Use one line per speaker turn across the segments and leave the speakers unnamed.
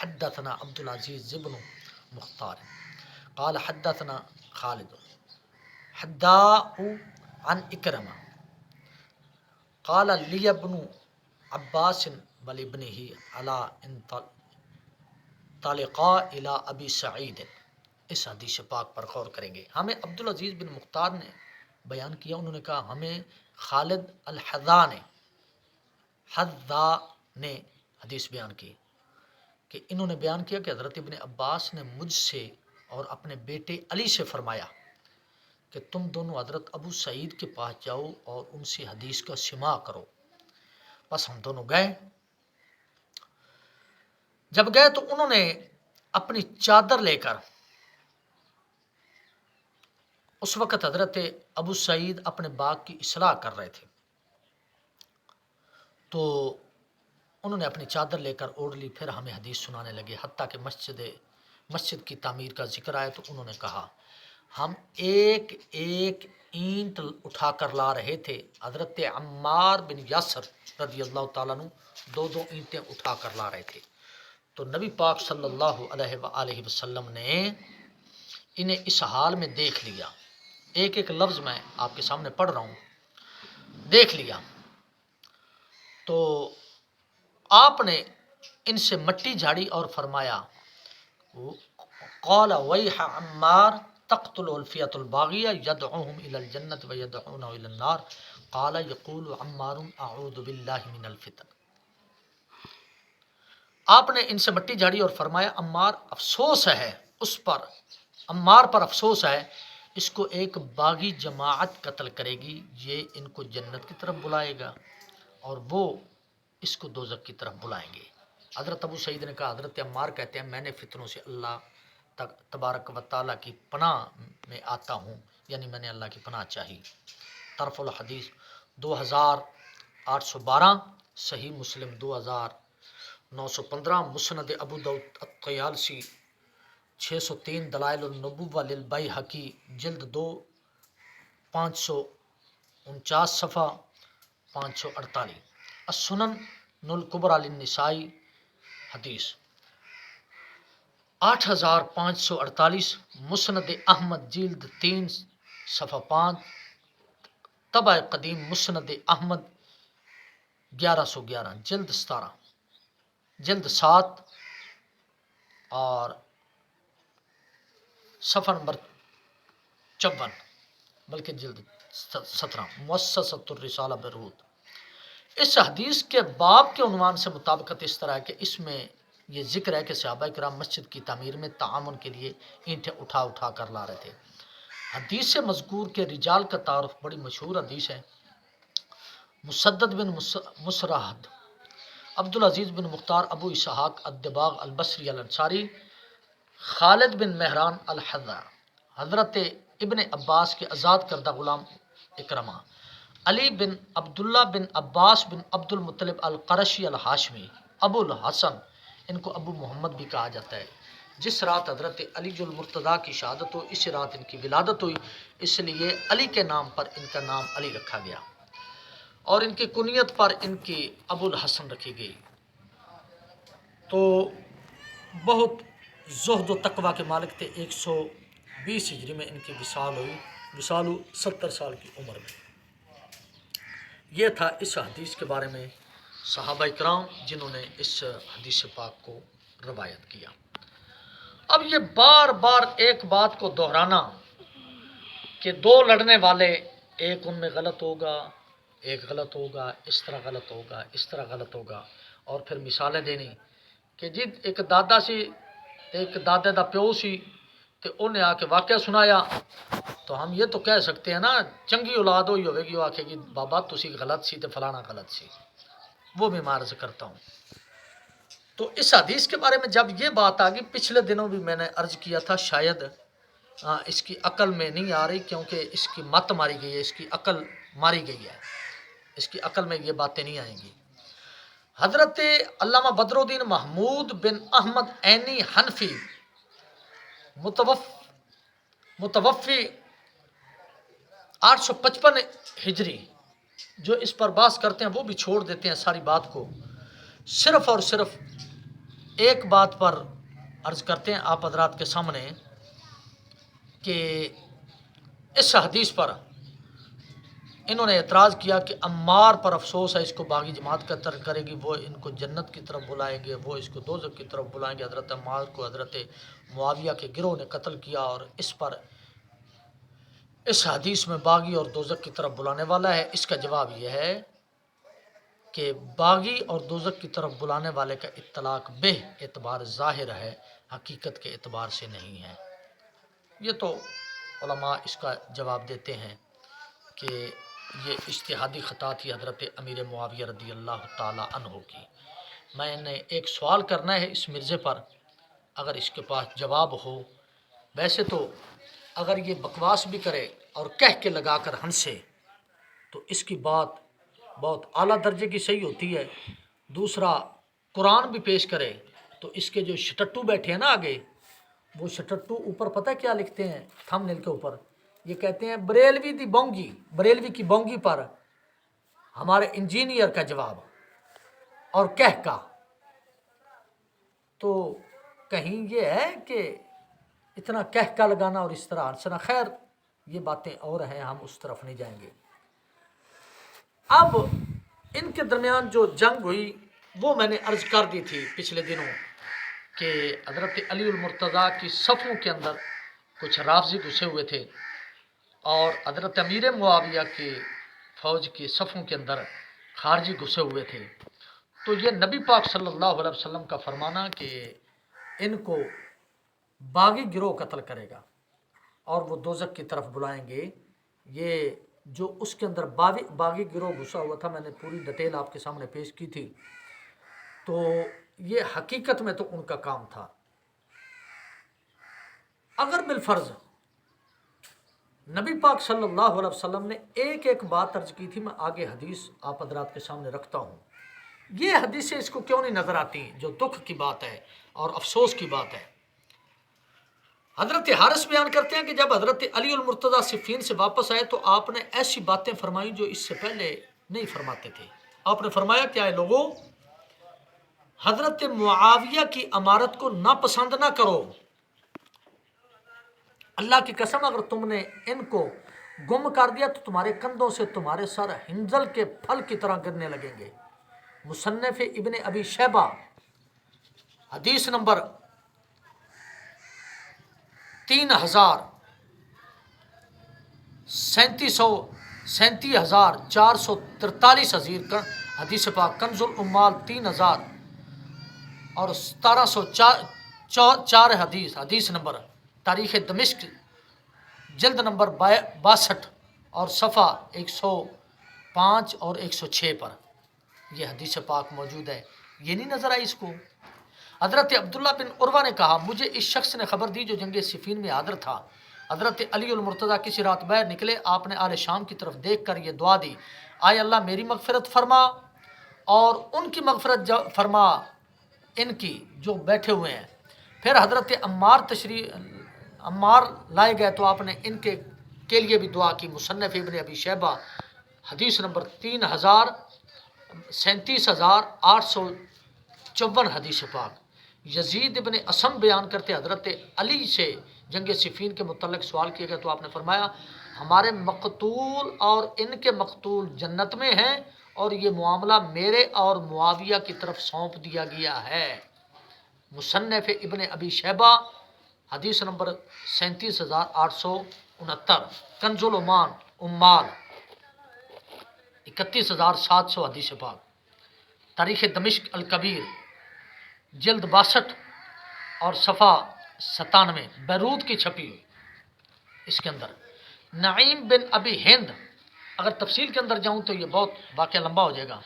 حدثنا عبد العزيز بن مختار قال حدثنا خالد حداء عن اکرمہ قال لی ابن عباس بل ابنہ علی انطلقا الی ابی سعید. اس حدیث پاک پر غور کریں گے. ہمیں عبدالعزیز بن مختار نے بیان کیا، انہوں نے کہا ہمیں خالد الحذا نے حدیث بیان کی کہ انہوں نے بیان کیا کہ حضرت ابن عباس نے مجھ سے اور اپنے بیٹے علی سے فرمایا کہ تم دونوں حضرت ابو سعید کے پاس جاؤ اور ان سے حدیث کا سماع کرو. بس ہم دونوں گئے. جب گئے تو انہوں نے اپنی چادر لے کر، اس وقت حضرت ابو سعید اپنے باغ کی اصلاح کر رہے تھے، تو انہوں نے اپنی چادر لے کر اوڑھ لی، پھر ہمیں حدیث سنانے لگے. حتیٰ کہ مسجد کی تعمیر کا ذکر آیا تو انہوں نے کہا ہم ایک ایک اینٹ اٹھا کر لا رہے تھے. حضرت عمار بن یاسر رضی اللہ تعالیٰ عنہ دو دو اینٹیں اٹھا کر لا رہے تھے. تو نبی پاک صلی اللہ علیہ وآلہ وسلم نے انہیں اس حال میں دیکھ لیا. ایک ایک لفظ میں آپ کے سامنے پڑھ رہا ہوں. دیکھ لیا تو آپ نے ان سے مٹی جھاڑی اور فرمایا قال ویح عمار تقتل الفیۃ الباغیہ یدعوہم الی الجنۃ ویدعونہ الی النار قال یقول عمار اعوذ باللہ من الفتن. آپ نے ان سے مٹی جھاڑی اور فرمایا عمار افسوس ہے اس پر، عمار پر افسوس ہے، اس کو ایک باغی جماعت قتل کرے گی، یہ ان کو جنت کی طرف بلائے گا اور وہ اس کو دوزخ کی طرف بلائیں گے. حضرت ابو سعید نے کہا حضرت عمار کہتے ہیں میں نے فتنوں سے اللہ تبارک و تعالیٰ کی پناہ میں آتا ہوں، یعنی میں نے اللہ کی پناہ چاہی. طرف الحدیث 2812، صحیح مسلم 2915، مسند ابو داؤد الطیالسی 603، دلائل النبوہ للبیہقی جلد 2 549 صفحہ 548، السنن الکبریٰ للنسائی حدیث 8548، مسند احمد جلد 3 صفحہ 5، طبع قدیم مسند احمد 1111 جلد 17 جلد 7 اور صفحہ نمبر 54 بلکہ جلد 17، مؤسسۃ الرسالہ بیروت. اس حدیث کے باب کے عنوان سے مطابقت اس طرح ہے کہ اس میں یہ ذکر ہے کہ صحابہ کرام مسجد کی تعمیر میں تعاون کے لیے اینٹیں اٹھا اٹھا کر لا رہے تھے. حدیث سے مذکور کے رجال کا تعارف بڑی مشہور حدیث ہے. مسدد بن مسرہد، عبدالعزیز بن مختار ابو اسحاق الدباغ البصری الانصاری، خالد بن مہران الحذا، حضرت ابن عباس کے آزاد کردہ غلام اکرمہ، علی بن عبداللہ بن عباس بن عبد المطلب القرشی الہاشمی، ابو الحسن، ان کو ابو محمد بھی کہا جاتا ہے. جس رات حضرت علی المرتضیٰ کی شہادت ہو اسی رات ان کی ولادت ہوئی، اس لیے علی کے نام پر ان کا نام علی رکھا گیا اور ان کی کنیت پر ان کی ابو الحسن رکھی گئی. تو بہت زہد و تقوی کے مالک تھے. 120 ہجری میں ان کی وصال ہوئی، وصال 70 سال کی عمر میں. یہ تھا اس حدیث کے بارے میں صحابہ کرام جنہوں نے اس حدیث پاک کو روایت کیا. اب یہ بار بار ایک بات کو دہرانا کہ دو لڑنے والے، ایک ان میں غلط ہوگا، ایک غلط ہوگا، اس طرح غلط ہوگا، اس طرح غلط ہوگا، اور پھر مثالیں دینی کہ جی ایک دادا سی ایک دادے دا پیو سی تو انہیں آ کے واقعہ سنایا. تو ہم یہ تو کہہ سکتے ہیں نا چنگی اولاد ہوئی ہوئے گی وہ آکھے گی بابا تسی غلط سی تو فلانا غلط سی. وہ بھی میں عرض کرتا ہوں. تو اس حدیث کے بارے میں جب یہ بات آ گئی، پچھلے دنوں بھی میں نے عرض کیا تھا شاید اس کی عقل میں نہیں آ رہی کیونکہ اس کی مت ماری گئی ہے، اس کی عقل ماری گئی ہے، اس کی عقل میں یہ باتیں نہیں آئیں گی. حضرت علامہ بدر الدین محمود بن احمد عینی حنفی متوفی 855 ہجری جو اس پر بحث کرتے ہیں وہ بھی چھوڑ دیتے ہیں ساری بات کو. صرف اور صرف ایک بات پر عرض کرتے ہیں آپ حضرات کے سامنے کہ اس حدیث پر انہوں نے اعتراض کیا کہ عمار پر افسوس ہے، اس کو باغی جماعت کا ترک کرے گی، وہ ان کو جنت کی طرف بلائیں گے، وہ اس کو دوزخ کی طرف بلائیں گے۔ حضرت عمار کو حضرت معاویہ کے گروہ نے قتل کیا، اور اس پر اس حدیث میں باغی اور دوزخ کی طرف بلانے والا ہے۔ اس کا جواب یہ ہے کہ باغی اور دوزخ کی طرف بلانے والے کا اطلاق بے اعتبار ظاہر ہے، حقیقت کے اعتبار سے نہیں ہے۔ یہ تو علماء اس کا جواب دیتے ہیں کہ یہ اجتہادی خطا تھی حضرت امیر معاویہ رضی اللہ تعالی عنہ کی۔ میں نے ایک سوال کرنا ہے اس مرزے پر، اگر اس کے پاس جواب ہو۔ ویسے تو اگر یہ بکواس بھی کرے اور کہہ کے لگا کر ہنسے تو اس کی بات بہت اعلیٰ درجے کی صحیح ہوتی ہے۔ دوسرا، قرآن بھی پیش کرے تو اس کے جو شٹٹو بیٹھے ہیں نا آگے، وہ شٹٹو اوپر پتہ کیا لکھتے ہیں تھم نیل کے اوپر؟ یہ کہتے ہیں بریلوی دی بونگی، بریلوی کی بونگی پر ہمارے انجینئر کا جواب اور کہہ کا۔ تو کہیں یہ ہے کہ اتنا کہہ کا لگانا اور اس طرح ہنسنا، خیر یہ باتیں اور ہیں، ہم اس طرف نہیں جائیں گے۔ اب ان کے درمیان جو جنگ ہوئی وہ میں نے عرض کر دی تھی پچھلے دنوں کہ حضرت علی المرتضیٰ کی صفوں کے اندر کچھ رافضی گھسے ہوئے تھے، اور حضرت امیر معاویہ کی فوج کی صفوں کے اندر خارجی گھسے ہوئے تھے۔ تو یہ نبی پاک صلی اللہ علیہ وسلم کا فرمانا کہ ان کو باغی گروہ قتل کرے گا اور وہ دوزخ کی طرف بلائیں گے، یہ جو اس کے اندر باغی گروہ گھسا ہوا تھا، میں نے پوری ڈیٹیل آپ کے سامنے پیش کی تھی۔ تو یہ حقیقت میں تو ان کا کام تھا۔ اگر بالفرض نبی پاک صلی اللہ علیہ وسلم نے ایک ایک بات عرض کی تھی، میں آگے حدیث آپ حضرات کے سامنے رکھتا ہوں، یہ حدیثیں اس کو کیوں نہیں نظر آتی، جو دکھ کی بات ہے اور افسوس کی بات ہے۔ حضرت حارث بیان کرتے ہیں کہ جب حضرت علی المرتضیٰ صفین سے واپس آئے تو آپ نے ایسی باتیں فرمائیں جو اس سے پہلے نہیں فرماتے تھے۔ آپ نے فرمایا کہ اے لوگوں، حضرت معاویہ کی امارت کو ناپسند نہ کرو، اللہ کی قسم اگر تم نے ان کو گم کر دیا تو تمہارے کندھوں سے تمہارے سر ہنزل کے پھل کی طرح گرنے لگیں گے۔ مصنف ابن ابی شیبہ حدیث نمبر 37,443 حدیث پاک، کنز الامال 3000 اور 1704 حدیث نمبر، تاریخ دمشق جلد نمبر 62 اور صفحہ 105 اور 106 پر یہ حدیث پاک موجود ہے۔ یہ نہیں نظر آئی اس کو؟ حضرت عبداللہ بن عروہ نے کہا مجھے اس شخص نے خبر دی جو جنگ صفین میں حاضر تھا۔ حضرت علی المرتضیٰ کسی رات باہر نکلے، آپ نے آل شام کی طرف دیکھ کر یہ دعا دی، آئے اللہ میری مغفرت فرما اور ان کی مغفرت فرما، ان کی جو بیٹھے ہوئے ہیں۔ پھر حضرت عمار لائے گئے تو آپ نے ان کے لیے بھی دعا کی۔ مصنف ابن ابی شیبہ حدیث نمبر 37,854 حدیث پاک۔ یزید ابن اسم بیان کرتے حضرت علی سے جنگ صفین کے متعلق سوال کیا گیا تو آپ نے فرمایا ہمارے مقتول اور ان کے مقتول جنت میں ہیں اور یہ معاملہ میرے اور معاویہ کی طرف سونپ دیا گیا ہے۔ مصنف ابن ابی شیبہ حدیث نمبر 37,869، کنز الامال 31,700 حدیث پاک، تاریخ دمشق الکبیر جلد 62 اور صفحہ 97 بیروت کی چھپی ہوئی۔ اس کے اندر نعیم بن ابی ہند، اگر تفصیل کے اندر جاؤں تو یہ بہت واقعہ لمبا ہو جائے گا،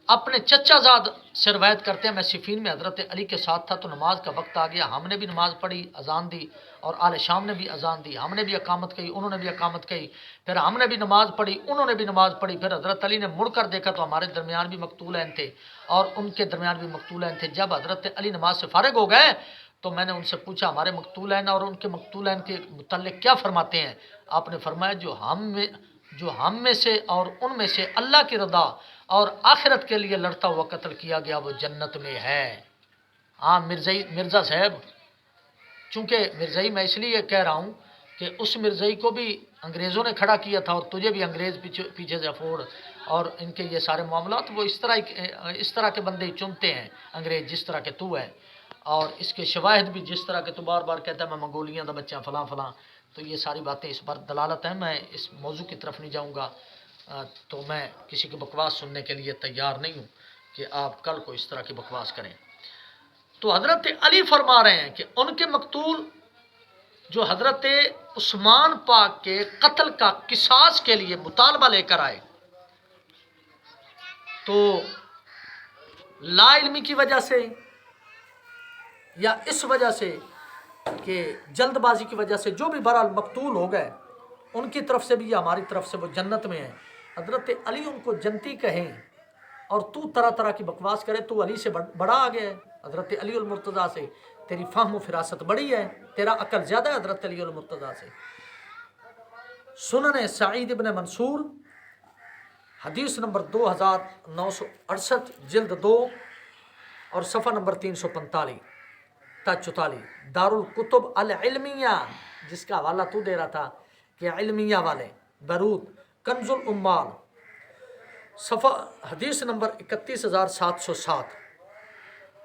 اپنے چچا زاد سے روایت کرتے ہیں میں صفین میں حضرت علی کے ساتھ تھا تو نماز کا وقت آ گیا، ہم نے بھی نماز پڑھی، اذان دی، اور آل شام نے بھی اذان دی، ہم نے بھی اقامت کہی، انہوں نے بھی اقامت کہی، پھر ہم نے بھی نماز پڑھی، انہوں نے بھی نماز پڑھی، پھر حضرت علی نے مڑ کر دیکھا تو ہمارے درمیان بھی مقتولین تھے اور ان کے درمیان بھی مقتولین تھے۔ جب حضرت علی نماز سے فارغ ہو گئے تو میں نے ان سے پوچھا ہمارے مقتولین اور ان کے مقتولین کے متعلق کیا فرماتے ہیں؟ آپ نے فرمایا جو ہم میں سے اور ان میں سے اللہ کی رضا اور آخرت کے لیے لڑتا ہوا قتل کیا گیا وہ جنت میں ہے۔ ہاں مرزا صاحب، چونکہ مرزائی میں اس لیے کہہ رہا ہوں کہ اس مرزائی کو بھی انگریزوں نے کھڑا کیا تھا، اور تجھے بھی انگریز پیچھے سے افورڈ اور ان کے یہ سارے معاملات، وہ اس طرح کے بندے ہی چنتے ہیں انگریز، جس طرح کے تو ہے، اور اس کے شواہد بھی جس طرح کے تو بار بار کہتا ہے میں منگولیاں دا بچہ فلاں فلاں، تو یہ ساری باتیں اس پر دلالت ہیں۔ میں اس موضوع کی طرف نہیں جاؤں گا، تو میں کسی کی بکواس سننے کے لیے تیار نہیں ہوں کہ آپ کل کو اس طرح کی بکواس کریں۔ تو حضرت علی فرما رہے ہیں کہ ان کے مقتول جو حضرت عثمان پاک کے قتل کا قصاص کے لیے مطالبہ لے کر آئے، تو لا علمی کی وجہ سے یا اس وجہ سے کہ جلد بازی کی وجہ سے جو بھی بہرحال مقتول ہو گئے، ان کی طرف سے بھی یا ہماری طرف سے وہ جنت میں ہیں۔ حضرت علی ان کو جنتی کہیں اور تو طرح طرح کی بکواس کرے، تو علی سے بڑا آ گیا ہے، حضرت علی المرتضیٰ سے تیری فہم و فراست بڑی ہے، تیرا عقل زیادہ ہے حضرت علی المرتضیٰ سے۔ سنن سعید ابن منصور حدیث نمبر 2968 جلد 2 اور صفحہ نمبر 345 تا 44، دارالکتب العلمیہ، جس کا حوالہ تو دے رہا تھا کہ علمیہ والے، بیروت، کنز الامال، صفحہ حدیث نمبر 31707،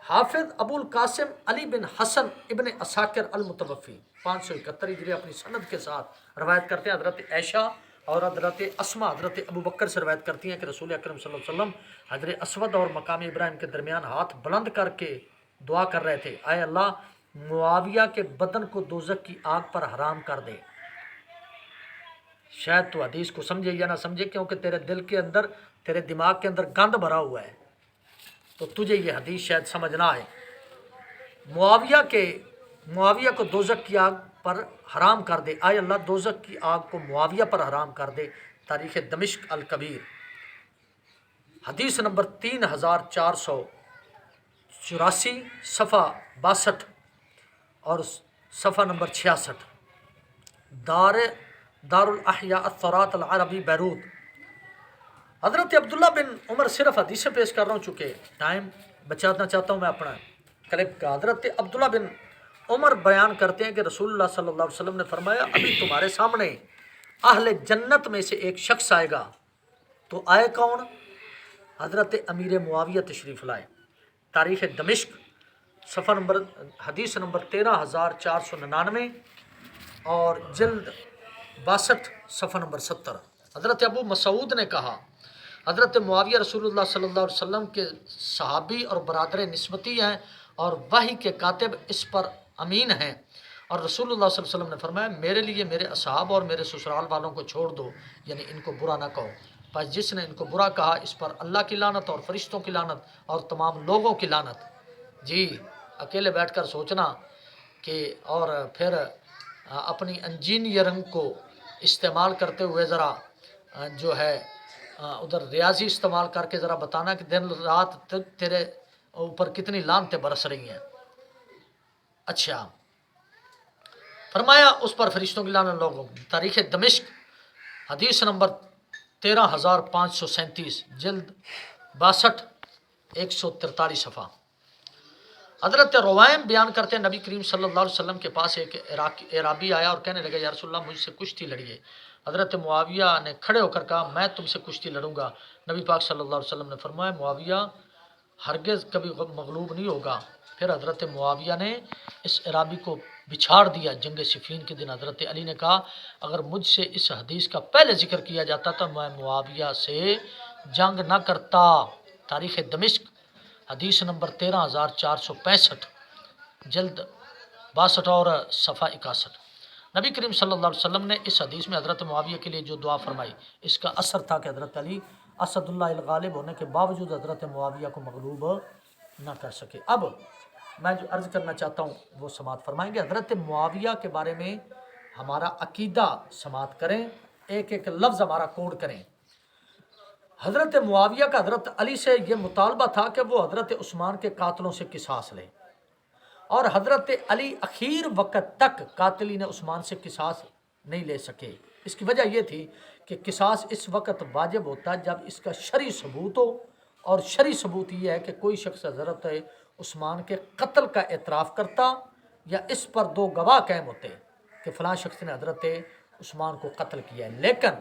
حافظ ابو القاسم علی بن حسن ابن عساکر المتوفی 571 ہجری اپنی سند کے ساتھ روایت کرتے ہیں۔ حضرت عائشہ اور حضرت اسما حضرت ابو بکر سے روایت کرتی ہیں کہ رسول اکرم صلی اللہ علیہ وسلم حضرت اسود اور مقام ابراہیم کے درمیان ہاتھ بلند کر کے دعا کر رہے تھے، اے اللہ معاویہ کے بدن کو دوزخ کی آگ پر حرام کر دے۔ شاید تو حدیث کو سمجھے یا نہ سمجھے، کیونکہ تیرے دل کے اندر، تیرے دماغ کے اندر گند بھرا ہوا ہے، تو تجھے یہ حدیث شاید سمجھ نہ آئے۔ معاویہ کو دوزخ کی آگ پر حرام کر دے، اے اللہ دوزخ کی آگ کو معاویہ پر حرام کر دے۔ تاریخ دمشق الکبیر حدیث نمبر 3484 صفحہ 62 اور صفحہ نمبر 66، دار الاحیاء الثرات العربی بیروت۔ حضرت عبداللہ بن عمر، صرف حدیثیں پیش کر رہا ہوں چونکہ ٹائم بچانا چاہتا ہوں میں اپنا کلپ کا۔ حضرت عبداللہ بن عمر بیان کرتے ہیں کہ رسول اللہ صلی اللہ علیہ وسلم نے فرمایا، ابھی تمہارے سامنے اہل جنت میں سے ایک شخص آئے گا، تو آئے کون؟ حضرت امیر معاویہ تشریف لائے۔ تاریخ دمشق صفحہ نمبر حدیث نمبر 13499 اور جلد 62 صفحہ نمبر 70۔ حضرت ابو مسعود نے کہا، حضرت معاویہ رسول اللہ صلی اللہ علیہ وسلم کے صحابی اور برادر نسبتی ہیں اور وحی کے کاتب اس پر امین ہیں، اور رسول اللہ صلی اللہ علیہ وسلم نے فرمایا، میرے لیے میرے اصحاب اور میرے سسرال والوں کو چھوڑ دو، یعنی ان کو برا نہ کہو، پس جس نے ان کو برا کہا اس پر اللہ کی لعنت اور فرشتوں کی لعنت اور تمام لوگوں کی لعنت۔ جی اکیلے بیٹھ کر سوچنا کہ اور پھر اپنی انجینئرنگ کو استعمال کرتے ہوئے ذرا جو ہے ادھر ریاضی استعمال کر کے ذرا بتانا کہ دن رات تیرے اوپر کتنی لعنتیں برس رہی ہیں۔ اچھا، فرمایا اس پر فرشتوں کی لعنت لوگوں۔ تاریخ دمشق حدیث نمبر 13537 جلد 62 143 صفحہ۔ حضرت روائم بیان کرتے ہیں، نبی کریم صلی اللہ علیہ وسلم کے پاس ایک عرابی آیا اور کہنے لگا، یا رسول اللہ مجھ سے کشتی لڑیے۔ حضرت معاویہ نے کھڑے ہو کر کہا، میں تم سے کشتی لڑوں گا۔ نبی پاک صلی اللہ علیہ وسلم نے فرمایا، معاویہ ہرگز کبھی مغلوب نہیں ہوگا۔ پھر حضرت معاویہ نے اس عرابی کو بچھاڑ دیا۔ جنگ صفین کے دن حضرت علی نے کہا، اگر مجھ سے اس حدیث کا پہلے ذکر کیا جاتا تو میں معاویہ سے جنگ نہ کرتا۔ تاریخ دمشق حدیث نمبر 13465 جلد 62 اور صفحہ 61۔ نبی کریم صلی اللہ علیہ وسلم نے اس حدیث میں حضرت معاویہ کے لیے جو دعا فرمائی، اس کا اثر تھا کہ حضرت علی اسد اللہ الغالب ہونے کے باوجود حضرت معاویہ کو مغلوب نہ کر سکے۔ اب میں جو عرض کرنا چاہتا ہوں وہ سماعت فرمائیں گے۔ حضرت معاویہ کے بارے میں ہمارا عقیدہ سماعت کریں، ایک ایک لفظ ہمارا کوڈ کریں۔ حضرت معاویہ کا حضرت علی سے یہ مطالبہ تھا کہ وہ حضرت عثمان کے قاتلوں سے قصاص لیں، اور حضرت علی اخیر وقت تک قاتلین عثمان سے قصاص نہیں لے سکے۔ اس کی وجہ یہ تھی کہ قصاص اس وقت واجب ہوتا ہے جب اس کا شرعی ثبوت ہو، اور شرعی ثبوت یہ ہے کہ کوئی شخص حضرت عثمان کے قتل کا اعتراف کرتا یا اس پر دو گواہ قائم ہوتے کہ فلاں شخص نے حضرت عثمان کو قتل کیا ہے، لیکن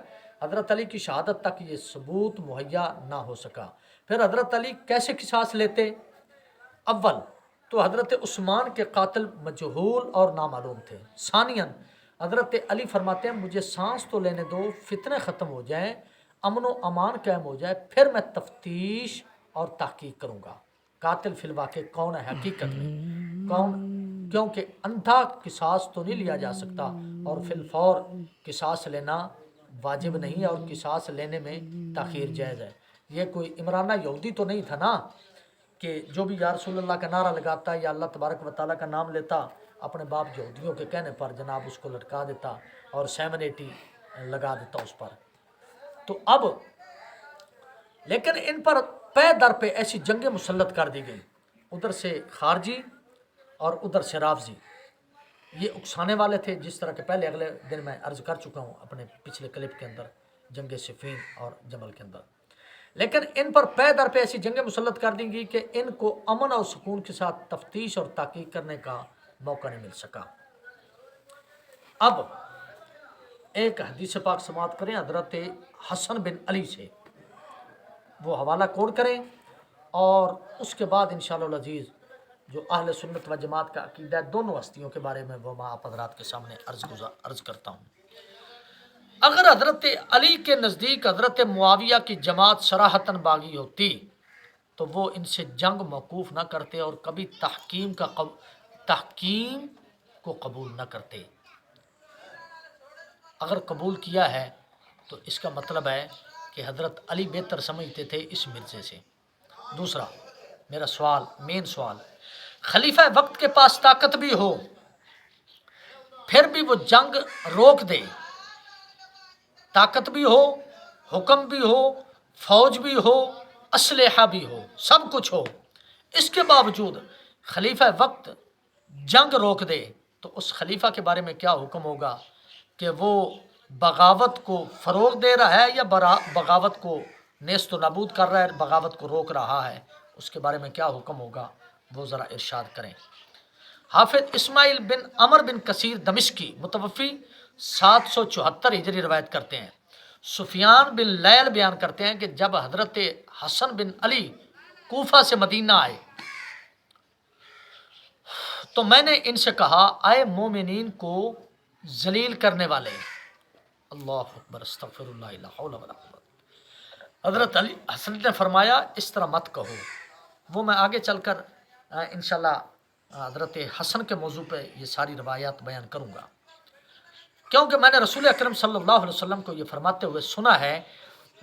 حضرت علی کی شہادت تک یہ ثبوت مہیا نہ ہو سکا۔ پھر حضرت علی کیسے قصاص لیتے؟ اول تو حضرت عثمان کے قاتل مجہول اور نامعلوم تھے۔ ثانیاً حضرت علی فرماتے ہیں مجھے سانس تو لینے دو، فتنے ختم ہو جائیں، امن و امان قائم ہو جائے، پھر میں تفتیش اور تحقیق کروں گا قاتل فی الواقع کون ہے حقیقت میں کون، کیونکہ اندھا قصاص تو نہیں لیا جا سکتا اور فی الفور قصاص لینا واجب نہیں اور قصاص لینے میں تاخیر جائز ہے۔ یہ کوئی عمرانہ یہودی تو نہیں تھا نا کہ جو بھی یا رسول اللہ کا نعرہ لگاتا یا اللہ تبارک و تعالیٰ کا نام لیتا اپنے باپ یہودیوں کے کہنے پر جناب اس کو لٹکا دیتا اور 780 لگا دیتا اس پر۔ تو اب لیکن ان پر پے در پہ ایسی جنگیں مسلط کر دی گئی، ادھر سے خارجی اور ادھر سے رافضی، یہ اکسانے والے تھے، جس طرح کہ پہلے اگلے دن میں عرض کر چکا ہوں اپنے پچھلے کلپ کے اندر جنگ صفین اور جمل کے اندر۔ لیکن ان پر پے در پہ ایسی جنگیں مسلط کر دیں گی کہ ان کو امن اور سکون کے ساتھ تفتیش اور تحقیق کرنے کا موقع نہیں مل سکا۔ اب ایک حدیث پاک سماعت کریں حضرت حسن بن علی سے، وہ حوالہ کوڈ کریں، اور اس کے بعد انشاءاللہ العزیز جو اہل سنت و جماعت کا عقیدہ ہے دونوں ہستیوں کے بارے میں وہ میں آپ حضرات کے سامنے عرض کرتا ہوں۔ اگر حضرت علی کے نزدیک حضرت معاویہ کی جماعت صراحتاً باغی ہوتی تو وہ ان سے جنگ موقوف نہ کرتے اور کبھی تحکیم کو قبول نہ کرتے۔ اگر قبول کیا ہے تو اس کا مطلب ہے کہ حضرت علی بہتر سمجھتے تھے اس مرزے سے۔ دوسرا میرا سوال، مین سوال، خلیفہ وقت کے پاس طاقت بھی ہو پھر بھی وہ جنگ روک دے، طاقت بھی ہو، حکم بھی ہو، فوج بھی ہو، اسلحہ بھی ہو، سب کچھ ہو، اس کے باوجود خلیفہ وقت جنگ روک دے تو اس خلیفہ کے بارے میں کیا حکم ہوگا کہ وہ بغاوت کو فروغ دے رہا ہے یا بغاوت کو نیست و نابود کر رہا ہے، بغاوت کو روک رہا ہے، اس کے بارے میں کیا حکم ہوگا وہ ذرا ارشاد کریں۔ حافظ اسماعیل بن عمر بن کثیر دمشقی متوفی 774 ہجری روایت کرتے ہیں، سفیان بن لیل بیان کرتے ہیں کہ جب حضرت حسن بن علی کوفہ سے مدینہ آئے تو میں نے ان سے کہا اے مومنین کو ذلیل کرنے والے، اللہ اکبر استغفر اللہ لا حول ولا قوت۔ حضرت علی حسن نے فرمایا اس طرح مت کہو، وہ میں آگے چل کر انشاءاللہ حضرت حسن کے موضوع پہ یہ ساری روایات بیان کروں گا، کیونکہ میں نے رسول اکرم صلی اللہ علیہ وسلم کو یہ فرماتے ہوئے سنا ہے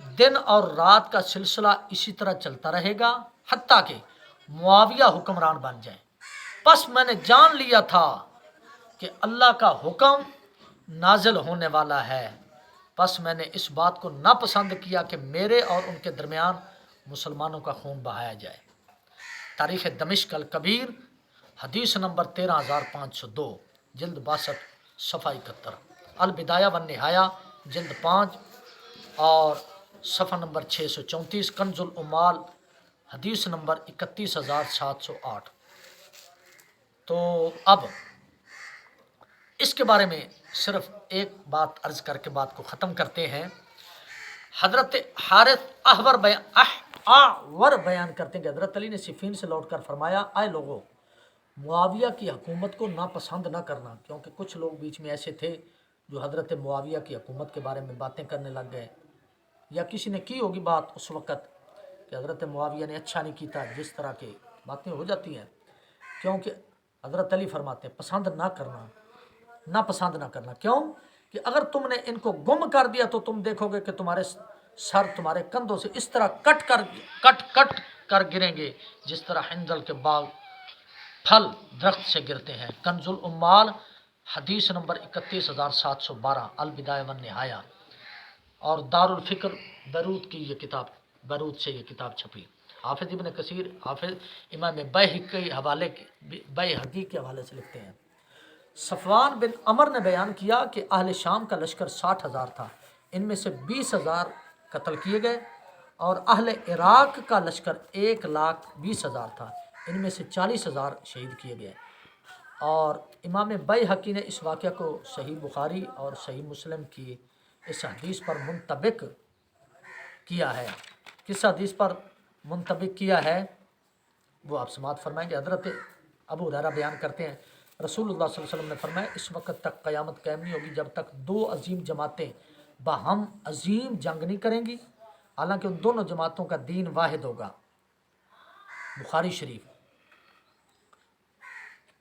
دن اور رات کا سلسلہ اسی طرح چلتا رہے گا حتیٰ کہ معاویہ حکمران بن جائیں۔ پس میں نے جان لیا تھا کہ اللہ کا حکم نازل ہونے والا ہے، پس میں نے اس بات کو ناپسند کیا کہ میرے اور ان کے درمیان مسلمانوں کا خون بہایا جائے۔ تاریخ دمشق الکبیر حدیث نمبر 13502 جلد 62 صفحہ 71، البدایہ والنہایہ جلد 5 اور صفحہ نمبر 634، کنز العمال حدیث نمبر 31708۔ تو اب اس کے بارے میں صرف ایک بات عرض کر کے بات کو ختم کرتے ہیں۔ حضرت حارث احور بیان کرتے ہیں کہ حضرت علی نے صفین سے لوٹ کر فرمایا اے لوگو، معاویہ کی حکومت کو ناپسند نہ کرنا، کیونکہ کچھ لوگ بیچ میں ایسے تھے جو حضرت معاویہ کی حکومت کے بارے میں باتیں کرنے لگ گئے، یا کسی نے کی ہوگی بات اس وقت کہ حضرت معاویہ نے اچھا نہیں کیتا، جس طرح کی باتیں ہو جاتی ہیں، کیونکہ حضرت علی فرماتے ہیں پسند نہ کرنا، ناپسند نہ کرنا، کیوں کہ اگر تم نے ان کو گم کر دیا تو تم دیکھو گے کہ تمہارے سر تمہارے کندھوں سے اس طرح کٹ کر گریں گے جس طرح حنظل کے باغ پھل درخت سے گرتے ہیں۔ کنز العمال حدیث نمبر 31712 البدایہ والنہایہ، اور دار الفکر بیروت کی یہ کتاب، بیروت سے یہ کتاب چھپی۔ حافظ ابن کثیر حافظ امام بیہقی کے حوالے سے لکھتے ہیں، صفوان بن عمر نے بیان کیا کہ اہل شام کا لشکر 60,000 تھا، ان میں سے 20,000 قتل کیے گئے، اور اہل عراق کا لشکر 1,20,000 تھا، ان میں سے 40,000 شہید کیے گئے۔ اور امام بیہقی نے اس واقعہ کو صحیح بخاری اور صحیح مسلم کی اس حدیث پر منطبق کیا ہے۔ کس حدیث پر منطبق کیا ہے وہ آپ سماعت فرمائیں گے۔ حضرت ابو ہریرہ بیان کرتے ہیں رسول اللہ صلی اللہ علیہ وسلم نے فرمایا اس وقت تک قیامت قائم نہیں ہوگی جب تک دو عظیم جماعتیں باہم عظیم جنگ نہیں کریں گی، حالانکہ ان دونوں جماعتوں کا دین واحد ہوگا۔ بخاری شریف۔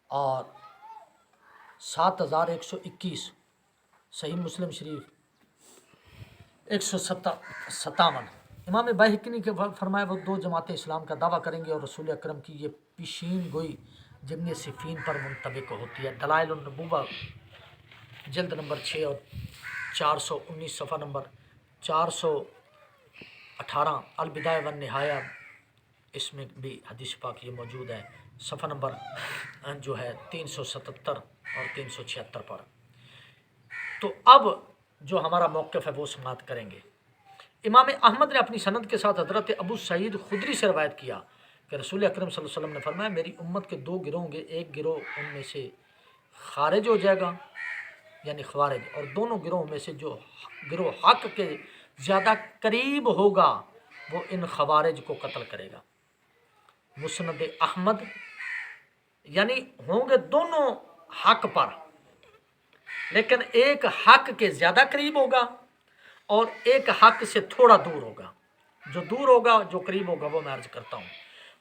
اور 7121 صحیح مسلم شریف 157۔ امام بیہقی نے فرمایا وہ دو جماعتیں اسلام کا دعویٰ کریں گی اور رسول اکرم کی یہ پیشین گوئی جنگ صفین پر منطبق ہوتی ہے۔ دلائل النبوہ جلد نمبر 6 اور 419 صفحہ نمبر 418 البدایہ والنہایہ، اس میں بھی حدیث پاک یہ موجود ہے، صفحہ نمبر جو ہے 377 اور 376 پر۔ تو اب جو ہمارا موقف ہے وہ سماعت کریں گے۔ امام احمد نے اپنی سند کے ساتھ حضرت ابو سعید خدری سے روایت کیا کہ رسول اکرم صلی اللہ علیہ وسلم نے فرمایا میری امت کے دو گروہ ہوں گے، ایک گروہ ان میں سے خارج ہو جائے گا یعنی خوارج، اور دونوں گروہوں میں سے جو گروہ حق کے زیادہ قریب ہوگا وہ ان خوارج کو قتل کرے گا۔ مسند احمد، یعنی ہوں گے دونوں حق پر، لیکن ایک حق کے زیادہ قریب ہوگا اور ایک حق سے تھوڑا دور ہوگا۔ جو دور ہوگا جو قریب ہوگا وہ میں عرض کرتا ہوں۔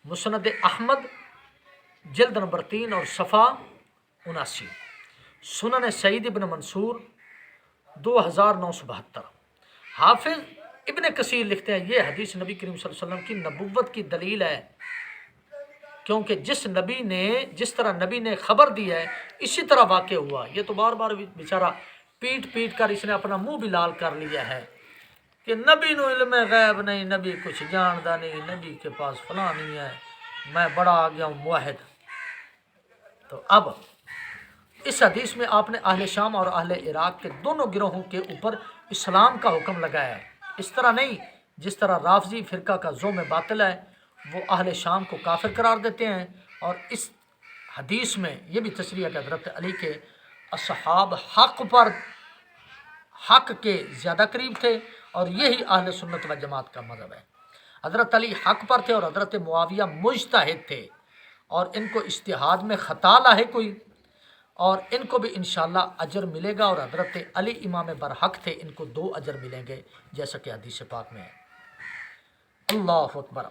مسند احمد جلد نمبر 3 اور صفحہ 79۔ سنن سعید ابن منصور 2972۔ حافظ ابن کثیر لکھتے ہیں یہ حدیث نبی کریم صلی اللہ علیہ وسلم کی نبوت کی دلیل ہے، کیونکہ جس طرح نبی نے خبر دی ہے اسی طرح واقع ہوا۔ یہ تو بار بار بیچارہ پیٹ کر اس نے اپنا منہ بھی لال کر لیا ہے کہ نبی نو علم غیب نہیں، نبی کچھ جاندا نہیں، نبی کے پاس فلاں نہیں ہے، میں بڑا آ گیا ہوں موحد۔ تو اب اس حدیث میں آپ نے اہل شام اور اہل عراق کے دونوں گروہوں کے اوپر اسلام کا حکم لگایا ہے، اس طرح نہیں جس طرح رافضی فرقہ کا ذم باطل ہے، وہ اہل شام کو کافر قرار دیتے ہیں، اور اس حدیث میں یہ بھی تصریح ہے کہ حضرت علی کے اصحاب حق کے زیادہ قریب تھے، اور یہی اہل سنت و جماعت کا مذہب ہے۔ حضرت علی حق پر تھے اور حضرت معاویہ مجتہد تھے، اور ان کو اجتہاد میں خطا لاحق ہوئی، اور ان کو بھی انشاءاللہ اجر ملے گا، اور حضرت علی امام برحق تھے، ان کو 2 اجر ملیں گے جیسا کہ حدیث پاک میں ہے۔ اللہ اکبر۔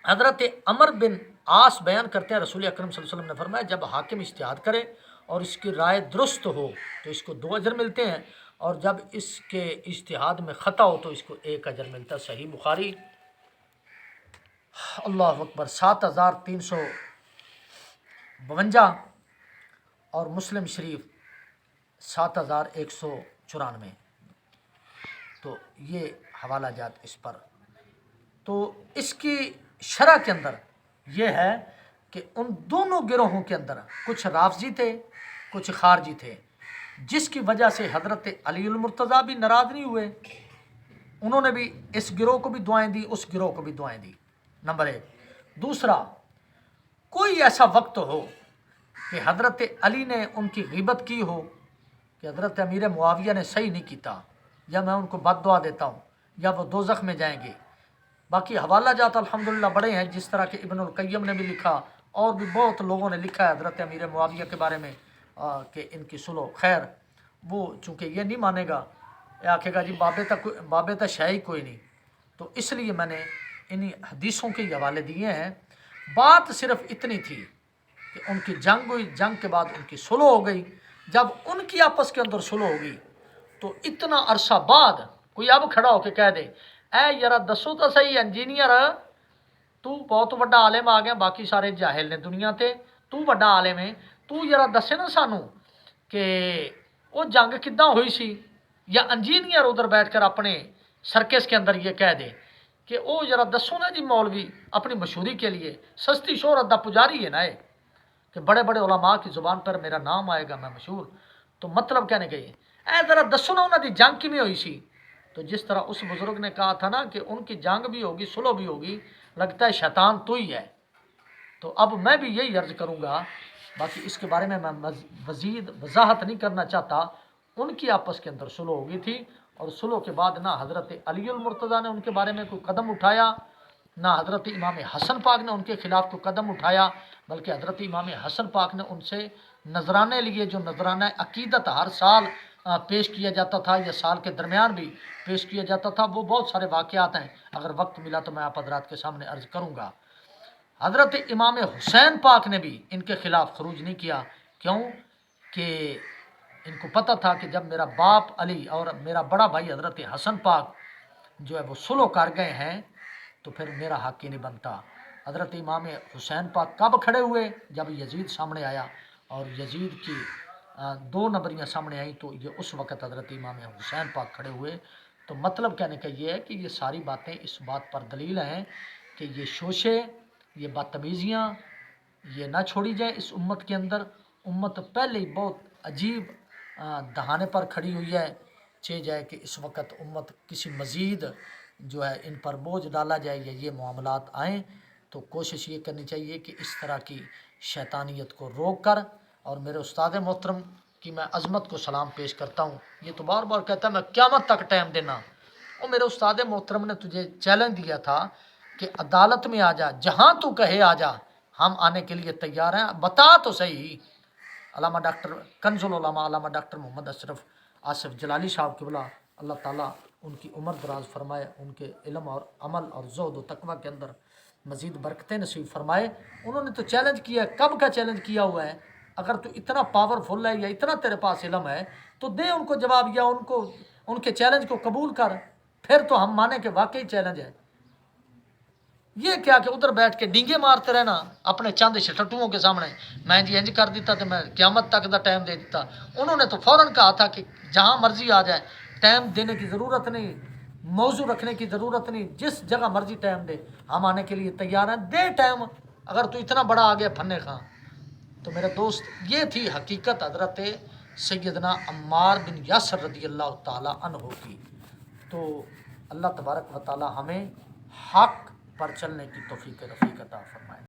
حضرت عمر بن عاص بیان کرتے ہیں رسول اکرم صلی اللہ علیہ وسلم نے فرمایا جب حاکم اجتہاد کرے اور اس کی رائے درست ہو تو اس کو 2 اجر ملتے ہیں، اور جب اس کے اجتہاد میں خطا ہو تو اس کو 1 اجر ملتا ہے۔ صحیح بخاری اللہ اکبر 7352 اور مسلم شریف 7194۔ تو یہ حوالہ جات اس پر۔ تو اس کی شرح کے اندر یہ ہے کہ ان دونوں گروہوں کے اندر کچھ رافضی تھے کچھ خارجی تھے، جس کی وجہ سے حضرت علی المرتضیٰ بھی ناراض نہیں ہوئے، انہوں نے بھی اس گروہ کو بھی دعائیں دی، اس گروہ کو بھی دعائیں دی، نمبر 1۔ دوسرا، کوئی ایسا وقت ہو کہ حضرت علی نے ان کی غیبت کی ہو کہ حضرت امیر معاویہ نے صحیح نہیں کیتا، یا میں ان کو بد دعا دیتا ہوں یا وہ دوزخ میں جائیں گے۔ باقی حوالہ جات الحمدللہ بڑے ہیں، جس طرح کہ ابن القیم نے بھی لکھا اور بھی بہت لوگوں نے لکھا ہے حضرت امیر معاویہ کے بارے میں کہ ان کی صلح خیر۔ وہ چونکہ یہ نہیں مانے گا، یہ آکھے گا جی بابے تک شاہی کوئی نہیں، تو اس لیے میں نے انہی حدیثوں کے حوالے دیے ہیں۔ بات صرف اتنی تھی کہ ان کی جنگ ہوئی، جنگ کے بعد ان کی صلح ہو گئی۔ جب ان کی آپس کے اندر صلح ہوگی تو اتنا عرصہ بعد کوئی اب کھڑا ہو کے کہہ دے اے یارا دسو تو صحیح انجینئر تو بہت بڑا عالم آ گیا، باقی سارے جاہل نے دنیا تے، تو بڑا عالم ہے، تو یارا دسے نا سانو کہ وہ جنگ کداں ہوئی سی، یا انجینئر ادھر بیٹھ کر اپنے سرکس کے اندر یہ کہہ دے کہ او ذرا دسو نا جی مولوی اپنی مشہوری کے لیے سستی شہرت دا پجاری ہے نا یہ، کہ بڑے بڑے علماء کی زبان پر میرا نام آئے گا، میں مشہور۔ تو مطلب کہنے گئی اے ذرا دسو نا انہوں دی جنگ کی میں ہوئی سی، تو جس طرح اس بزرگ نے کہا تھا نا کہ ان کی جنگ بھی ہوگی صلح بھی ہوگی، لگتا ہے شیطان تو ہی ہے، تو اب میں بھی یہی عرض کروں گا، باقی اس کے بارے میں مزید وضاحت نہیں کرنا چاہتا۔ ان کی آپس کے اندر صلح ہو گئی تھی، اور صلح کے بعد نہ حضرت علی المرتضیٰ نے ان کے بارے میں کوئی قدم اٹھایا، نہ حضرت امام حسن پاک نے ان کے خلاف کوئی قدم اٹھایا، بلکہ حضرت امام حسن پاک نے ان سے نذرانے لیے، جو نذرانہ عقیدت ہر سال پیش کیا جاتا تھا، یا سال کے درمیان بھی پیش کیا جاتا تھا۔ وہ بہت سارے واقعات ہیں، اگر وقت ملا تو میں آپ حضرات کے سامنے عرض کروں گا۔ حضرت امام حسین پاک نے بھی ان کے خلاف خروج نہیں کیا، کیوں کہ ان کو پتہ تھا کہ جب میرا باپ علی اور میرا بڑا بھائی حضرت حسن پاک جو ہے وہ صلح کر گئے ہیں تو پھر میرا حق ہی نہیں بنتا۔ حضرت امام حسین پاک کب کھڑے ہوئے؟ جب یزید سامنے آیا، اور یزید کی 2 نمبریاں سامنے آئیں تو یہ اس وقت حضرت امام حسین پاک کھڑے ہوئے۔ تو مطلب کہنے کا یہ ہے کہ یہ ساری باتیں اس بات پر دلیل ہیں کہ یہ شوشے، یہ بدتمیزیاں یہ نہ چھوڑی جائیں اس امت کے اندر۔ امت پہلے ہی بہت عجیب دہانے پر کھڑی ہوئی ہے، چاہے جائے کہ اس وقت امت کسی مزید جو ہے ان پر بوجھ ڈالا جائے یا یہ معاملات آئیں، تو کوشش یہ کرنی چاہیے کہ اس طرح کی شیطانیت کو روک کر، اور میرے استاد محترم کی میں عظمت کو سلام پیش کرتا ہوں، یہ تو بار بار کہتا ہے میں قیامت تک ٹائم دینا، اور میرے استاد محترم نے تجھے چیلنج دیا تھا کہ عدالت میں آ جا، جہاں تو کہے آ جا، ہم آنے کے لیے تیار ہیں، بتا تو صحیح۔ علامہ ڈاکٹر کنز العلماء علامہ ڈاکٹر محمد اشرف آصف جلالی صاحب قبلہ اللہ تعالیٰ ان کی عمر دراز فرمائے، ان کے علم اور عمل اور زہد و تقوی کے اندر مزید برکتیں نصیب فرمائے۔ انہوں نے تو چیلنج کیا ہے، کب کا چیلنج کیا ہوا ہے؟ اگر تو اتنا پاورفل ہے یا اتنا تیرے پاس علم ہے تو دے ان کو جواب، یا ان کے چیلنج کو قبول کر، پھر تو ہم مانیں کہ واقعی چیلنج ہے۔ یہ کیا کہ ادھر بیٹھ کے ڈینگے مارتے رہنا اپنے چند شٹٹوؤں کے سامنے، میں جی انج کر دیتا تو میں قیامت تک دا ٹائم دے دیتا۔ انہوں نے تو فوراً کہا تھا کہ جہاں مرضی آ جائے، ٹائم دینے کی ضرورت نہیں، موضوع رکھنے کی ضرورت نہیں، جس جگہ مرضی ٹائم دے، ہم آنے کے لیے تیار ہیں، دے ٹائم، اگر تو اتنا بڑا آ گیا پھنے خاں۔ تو میرے دوست یہ تھی حقیقت حضرت سیدنا عمار بن یاسر رضی اللہ تعالی عنہ کی۔ تو اللہ تبارک و تعالی ہمیں حق پر چلنے کی توفیق رفیق عطا فرمائے۔